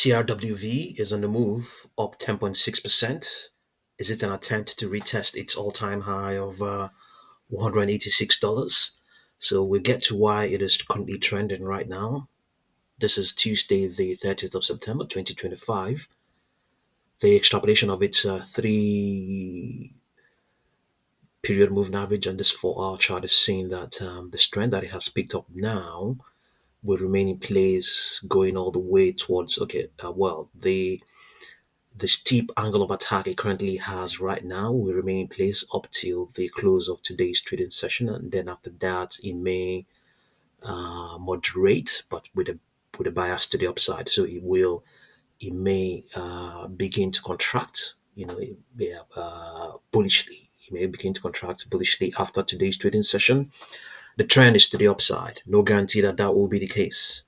CRWV is on the move, up 10.6%. Is it an attempt to retest its all time high of $186? So we'll get to why it is currently trending right now. This is Tuesday, the 30th of September, 2025. The extrapolation of its 3 period moving average on this 4 hour chart is saying that the strength that it has picked up now will remain in place going all the way towards, the steep angle of attack it currently has right now will remain in place up till the close of today's trading session, and then after that, it may moderate, but with a bias to the upside. So it may begin to contract, bullishly. It may begin to contract bullishly after today's trading session. The trend is to the upside. No guarantee that that will be the case.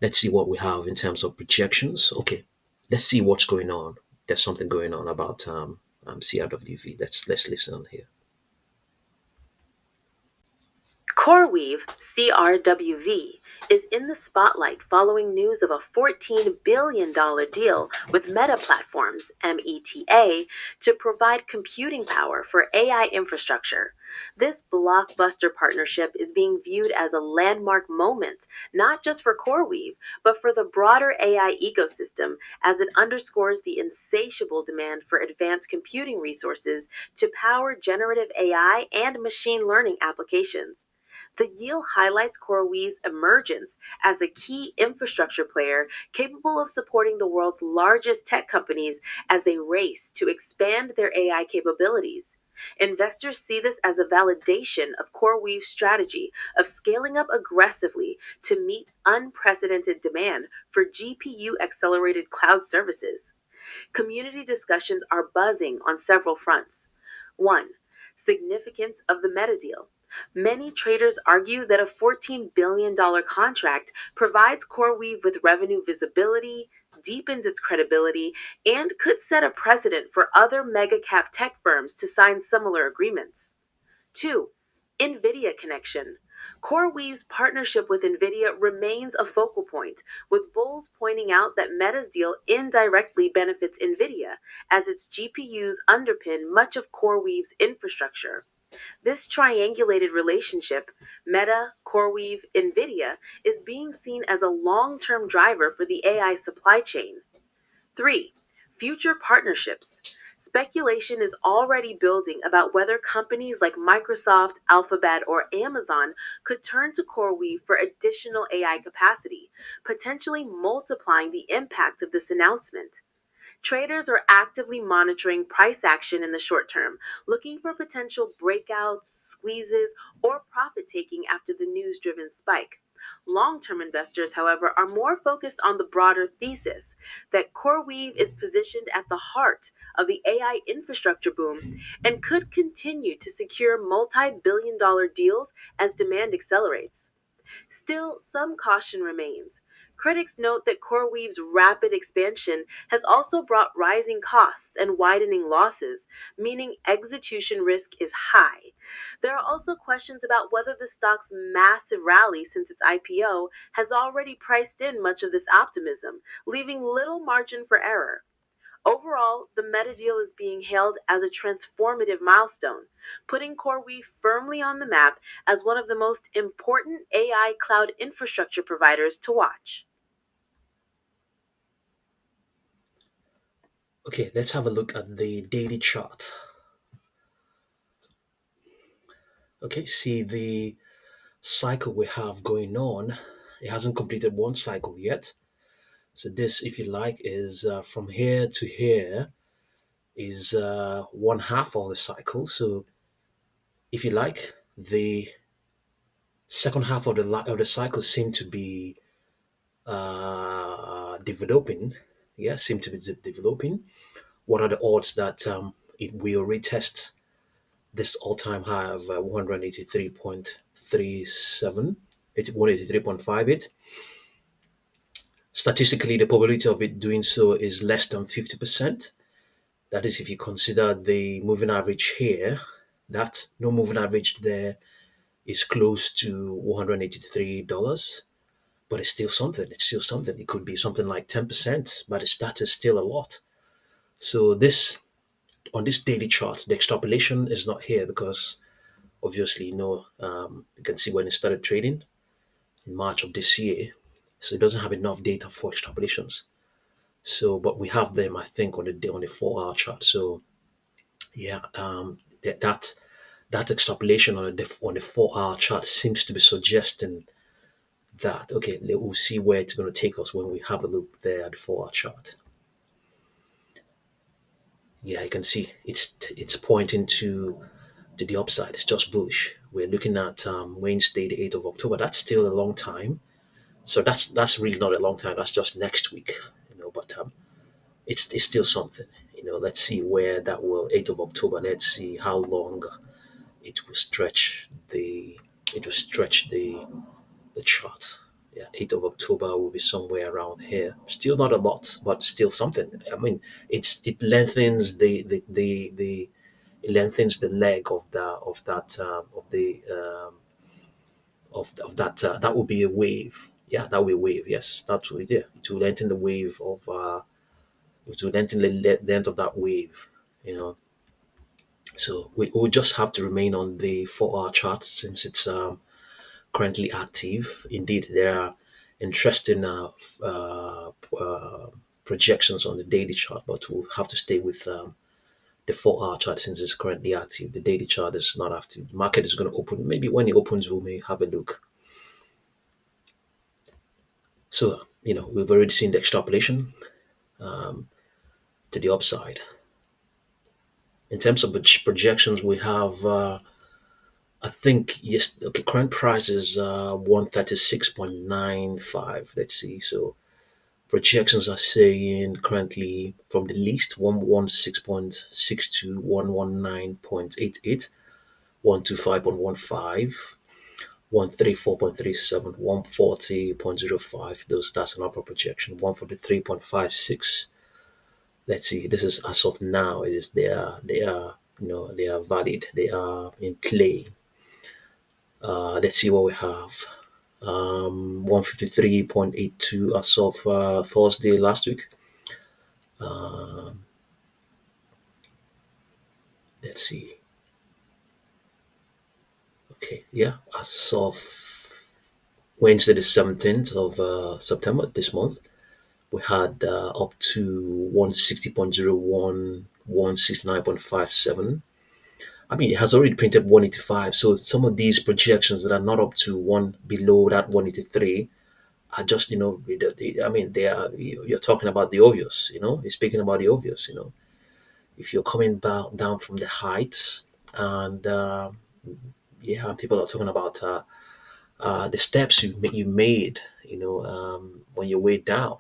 Let's see what we have in terms of projections. Okay, let's see what's going on. There's something going on about CRWV. Let's listen on here. CoreWeave, CRWV, is in the spotlight following news of a $14 billion deal with Meta Platforms, META, to provide computing power for AI infrastructure. This blockbuster partnership is being viewed as a landmark moment, not just for CoreWeave, but for the broader AI ecosystem, as it underscores the insatiable demand for advanced computing resources to power generative AI and machine learning applications. The yield highlights CoreWeave's emergence as a key infrastructure player capable of supporting the world's largest tech companies as they race to expand their AI capabilities. Investors see this as a validation of CoreWeave's strategy of scaling up aggressively to meet unprecedented demand for GPU accelerated cloud services. Community discussions are buzzing on several fronts. 1. Significance of the Meta deal. Many traders argue that a $14 billion contract provides CoreWeave with revenue visibility, deepens its credibility, and could set a precedent for other mega cap tech firms to sign similar agreements. 2. NVIDIA connection. CoreWeave's partnership with NVIDIA remains a focal point, with bulls pointing out that Meta's deal indirectly benefits NVIDIA, as its GPUs underpin much of CoreWeave's infrastructure. This triangulated relationship, Meta, CoreWeave, NVIDIA, is being seen as a long-term driver for the AI supply chain. 3. Future partnerships. Speculation is already building about whether companies like Microsoft, Alphabet, or Amazon could turn to CoreWeave for additional AI capacity, potentially multiplying the impact of this announcement. Traders are actively monitoring price action in the short term, looking for potential breakouts, squeezes, or profit taking after the news driven spike. Long term investors, however, are more focused on the broader thesis that CoreWeave is positioned at the heart of the AI infrastructure boom and could continue to secure multi billion-dollar deals as demand accelerates. Still, some caution remains. Critics note that CoreWeave's rapid expansion has also brought rising costs and widening losses, meaning execution risk is high. There are also questions about whether the stock's massive rally since its IPO has already priced in much of this optimism, leaving little margin for error. Overall, the Meta deal is being hailed as a transformative milestone, putting CoreWeave firmly on the map as one of the most important AI cloud infrastructure providers to watch. Okay, let's have a look at the daily chart. Okay, see the cycle we have going on. It hasn't completed one cycle yet. So this, if you like, is from here to here is one half of the cycle. So if you like, the second half of the cycle seem to be developing. Yeah, seem to be developing. What are the odds that it will retest this all-time high of 183.37, 183.58? Statistically, the probability of it doing so is less than 50%. That is, if you consider the moving average here, that no moving average there is close to $183. but it's still something. It's still something. It could be something like 10%, but that is still a lot. So this on this daily chart, the extrapolation is not here because obviously, you can see when it started trading in March of this year. So it doesn't have enough data for extrapolations. So, but we have them, I think, on the 4 hour chart. So yeah, that extrapolation on the 4 hour chart seems to be suggesting that okay, we'll see where it's going to take us when we have a look there at the 4 hour chart. Yeah, you can see it's pointing to the upside. It's just bullish. We're looking at Wednesday, the 8th of October. That's still a long time. So that's really not a long time. That's just next week, But it's still something. Let's see where that will 8th of October. Let's see how long it will stretch the chart. Yeah, 8th of October will be somewhere around here. Still not a lot, but still something. I mean, it lengthens the it lengthens the leg of that of that that will be a wave. Yeah, that will be a wave. Yes, that's what it is. It will lengthen the wave of it will lengthen the length of that wave. You know, so we will just have to remain on the 4 hour chart since it's currently active. Indeed, there are interesting projections on the daily chart, but we'll have to stay with the 4 hour chart since it's currently active. The daily chart is not active. The market is going to open. Maybe when it opens, we may have a look. So, we've already seen the extrapolation to the upside. In terms of projections, we have, I think, yes, okay, current price is 136.95. Let's see. So, projections are saying currently from the least 116.62, 119.88, 125.15, 134.37, 140.05. That's an upper projection. 143.56. Let's see. This is as of now. It is they are valid. They are in play. Let's see what we have. 153.82 as of Thursday last week. Let's see. Okay, yeah, as of Wednesday the 17th of September this month, we had up to 160.01, 169.57. I mean, it has already printed 185. So some of these projections that are not up to one below that 183 are just, I mean, they are, you're talking about the obvious, you're speaking about the obvious, if you're coming down from the heights and, yeah, people are talking about the steps you made, when you're way down,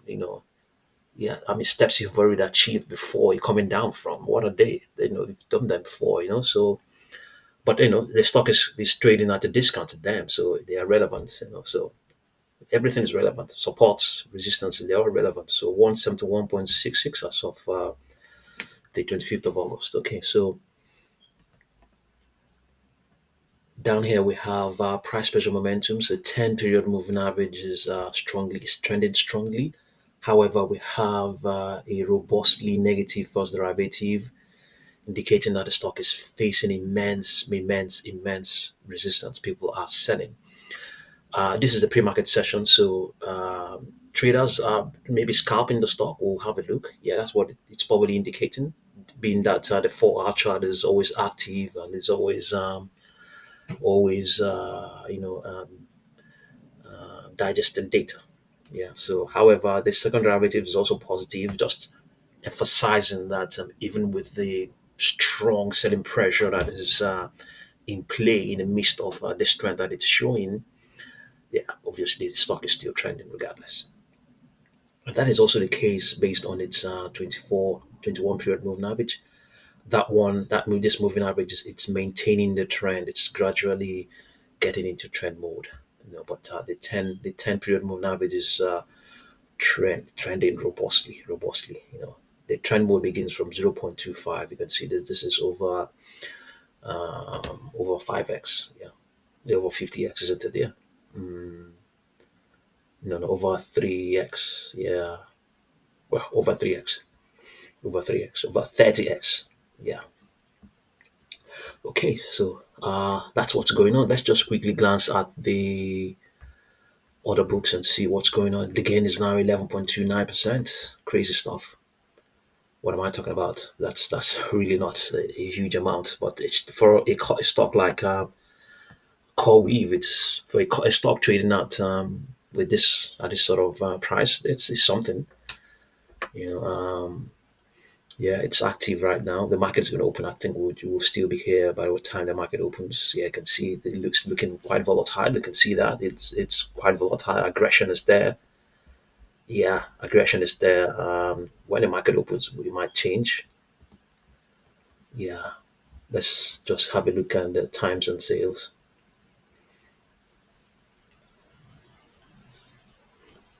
yeah, I mean, steps you've already achieved before you're coming down from. What are they? You've done that before, so but the stock is trading at a discount to them, so they are relevant. So everything is relevant. Supports, resistance, they're all relevant. So 171.66 as of the 25th of August. Okay, so down here we have price pressure momentums. The 10 period moving average is trending strongly. However, we have a robustly negative first derivative indicating that the stock is facing immense resistance. People are selling. This is the pre-market session, so traders are maybe scalping the stock. We'll have a look. Yeah, that's what it's probably indicating, being that the 4 hour chart is always active and is always digesting data. Yeah. So, however, the second derivative is also positive, just emphasizing that even with the strong selling pressure that is in play in the midst of the strength that it's showing, yeah, obviously the stock is still trending regardless. And that is also the case based on its 24, 21 period moving average. This moving average it's maintaining the trend. It's gradually getting into trend mode. But the 10 period moving average is trending robustly. The trend mode begins from 0.25. You can see that this is over 5x. Yeah, over 50x, isn't it? Yeah. No, no, over 3x. Yeah. Well, over 3x. Over 3x. Over 30x. Yeah. Okay, so that's what's going on. Let's just quickly glance at the other books and see what's going on. The gain is now 11.29%. Crazy stuff. What am I talking about? That's really not a huge amount, but it's for a stock like CoreWeave. It's for a stock trading at with this at this sort of price. It's something. You know, yeah, it's active right now. The market is going to open. I think we'll still be here by the time the market opens. Yeah, I can see it looks looking quite volatile. You can see that it's quite volatile. Aggression is there. Yeah, aggression is there. When the market opens, we might change. Yeah, let's just have a look at the times and sales.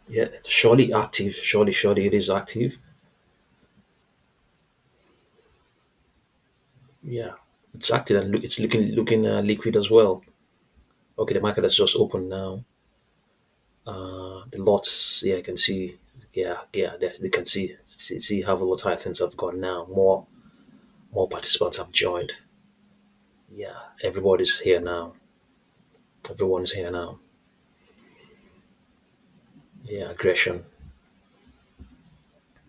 Yeah, surely active. Surely it is active. Yeah, it's active and it's looking liquid as well. Okay, the market has just opened now. The lots, yeah, I can see. Yeah, yeah, they can see how volatile things have gone now. More participants have joined. Yeah, everybody's here now. Everyone is here now. Yeah, aggression.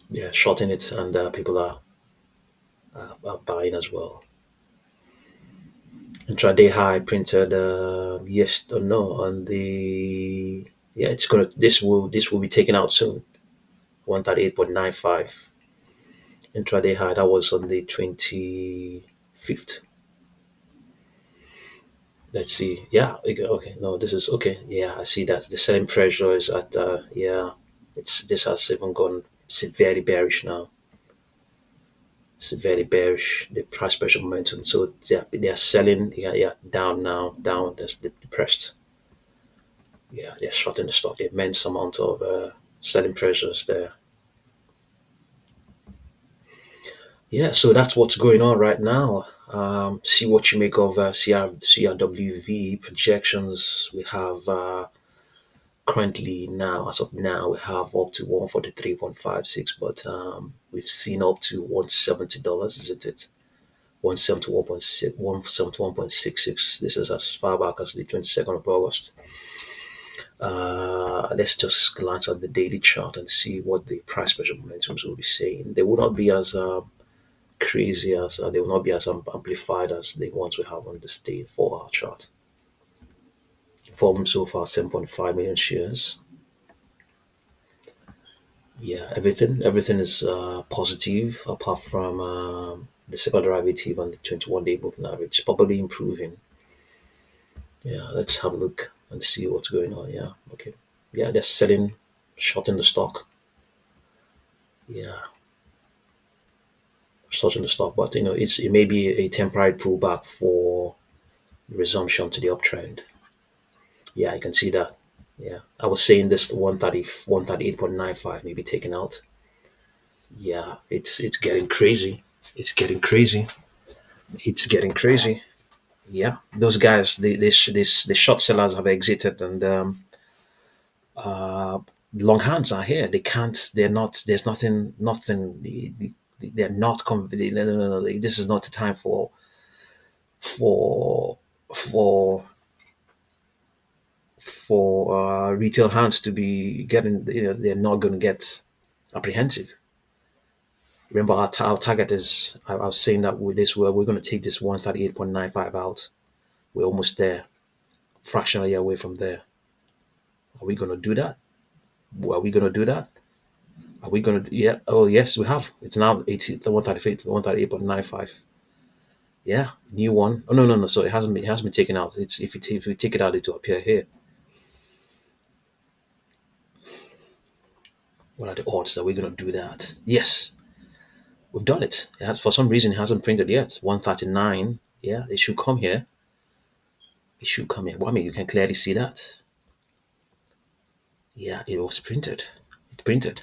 Yeah, shorting it, and people are buying as well. Intraday high printed yes or no on the yeah it's gonna this will be taken out soon. 138.95 intraday high, that was on the 25th. Let's see. Yeah, okay, no, this is okay. Yeah, I see that the selling pressure is at yeah, it's this has even gone severely bearish now. Severely bearish, the price pressure momentum. So yeah, they are selling. Yeah, yeah, down now, down. That's depressed. Yeah, they're shorting the stock. The immense amount of selling pressures there. Yeah, so that's what's going on right now. See what you make of CRWV projections. We have currently now, as of now, we have up to 143.56, but we've seen up to $170, isn't it? 171.6, 171.66. This is as far back as the 22nd of August. Let's just glance at the daily chart and see what the price pressure momentums will be saying. They will not be as crazy as they will not be as amplified as the ones we have on this day 4 hour chart. Volume so far 7.5 million shares. Yeah, everything is positive apart from the second derivative on the 21-day moving average, probably improving. Yeah, let's have a look and see what's going on. Yeah, okay. Yeah, they're selling, shorting the stock. Yeah, shorting the stock, but it may be a temporary pullback for resumption to the uptrend. Yeah, I can see that. Yeah, I was saying this 138.95 may be taken out. Yeah, it's getting crazy. It's getting crazy. It's getting crazy. Yeah, those guys, the short sellers have exited, and long hands are here. They can't. They're not. There's nothing. They're not. No, no, no, no. This is not the time for for retail hands to be getting. They're not going to get apprehensive. Remember, our target is. I was saying that with this, we're going to take this 138.95 out. We're almost there, fractionally away from there. Are we going to do that? Are we going to do that? Are we going to? Yeah. Oh, yes, we have. It's now 138, 138.95. Yeah, new one. Oh no, no, no. So it hasn't been taken out. It's if we take it out, it will appear here. What are the odds that we're going to do that? Yes, we've done it. It has, for some reason, it hasn't printed yet. 139. Yeah, it should come here. It should come here. Well, I mean, you can clearly see that. Yeah, it was printed. It printed.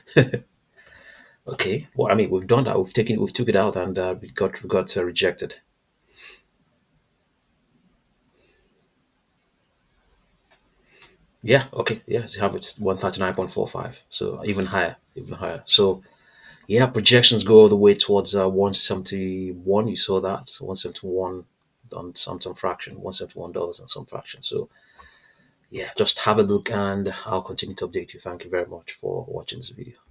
Okay. Well, I mean, we've done that. We took it out, and we got rejected. Yeah, okay, yeah, you have it 139.45. So even higher, even higher. So yeah, projections go all the way towards 171. You saw that 171 on some fraction, $171 and some fraction. So yeah, just have a look and I'll continue to update you. Thank you very much for watching this video.